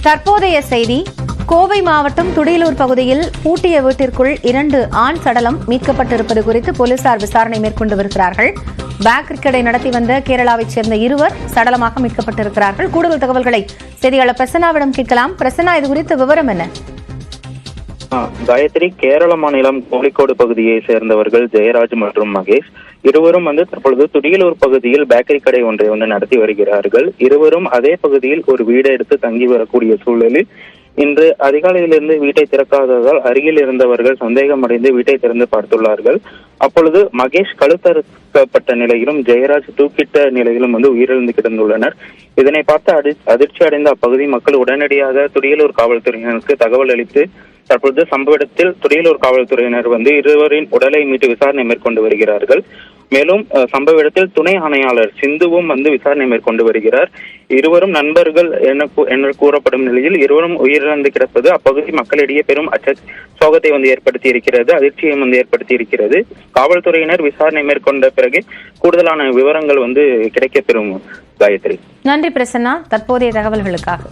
தற்போதைய செய்தி. கோவை மாவட்டம் துடியலூர் பகுதியில் பூட்டிய வீட்டிற்குள் 2 ஆண் சடலம் மீட்கப்பட்டிருப்பது குறித்து போலீசார் விசாரணை மேற்கொண்டு வருகிறார்கள். பேக்கரி கடை நடத்தி வந்த கேரளாவைச் சேர்ந்த 2 சடலமாக மீட்கப்பட்டிருக்கிறார்கள். கூடுதல் தகவல்களை செய்தியாளர் பிரசன்னாவிடம் கேட்கலாம். பிரசன்னா, இது குறித்த விவரம் என்ன? காயத்ரி, கேரள மாநிலம் கோழிக்கோடு பகுதியை சேர்ந்தவர்கள் ஜெயராஜ் மற்றும் மகேஷ். இருவரும் தற்பொழுது துடியலூர் பகுதியில் பேக்கரி கடை ஒன்றை நடத்தி வருகிறார்கள். இருவரும் அதே பகுதியில் ஒரு வீடை எடுத்து தங்கி வரக்கூடிய சூழலில் இன்று அதிகாலையிலிருந்து வீட்டை திறக்காததால் அருகில் இருந்தவர்கள் சந்தேகமடைந்து வீட்டை திறந்து பார்த்துள்ளார்கள். அப்பொழுது மகேஷ் கழுத்தறுக்கப்பட்ட நிலையிலும் ஜெயராஜ் தூக்கிட்ட நிலையிலும் உயிரிழந்து கிடந்துள்ளனர். இதனை பார்த்து அதிர்ச்சி அடைந்த அப்பகுதி மக்கள் உடனடியாக துடியலூர் காவல்துறையினருக்கு தகவல் அளித்து தற்பொழுது சம்பவ இடத்தில் துடியலூர் காவல்துறையினர் இருவரின் உடலை மீட்டு விசாரணை மேற்கொண்டு வருகிறார்கள். மேலும் சம்பவ இடத்தில் துணை ஆணையாளர் சிந்துவும் விசாரணை மேற்கொண்டு வருகிறார். இருவரும் நண்பர்கள் என கூறப்படும் நிலையில் இருவரும் உயிரிழந்து கிடப்பது அப்பகுதி மக்களிடையே பெரும் சோகத்தை ஏற்படுத்தி இருக்கிறது, அதிர்ச்சியை ஏற்படுத்தி இருக்கிறது. காவல்துறையினர் விசாரணை மேற்கொண்ட பிறகு கூடுதலான விவரங்கள் கிடைக்கப்பெறும். காயத்ரி, நன்றி பிரசன்னா தற்போதைய தகவல்களுக்காக.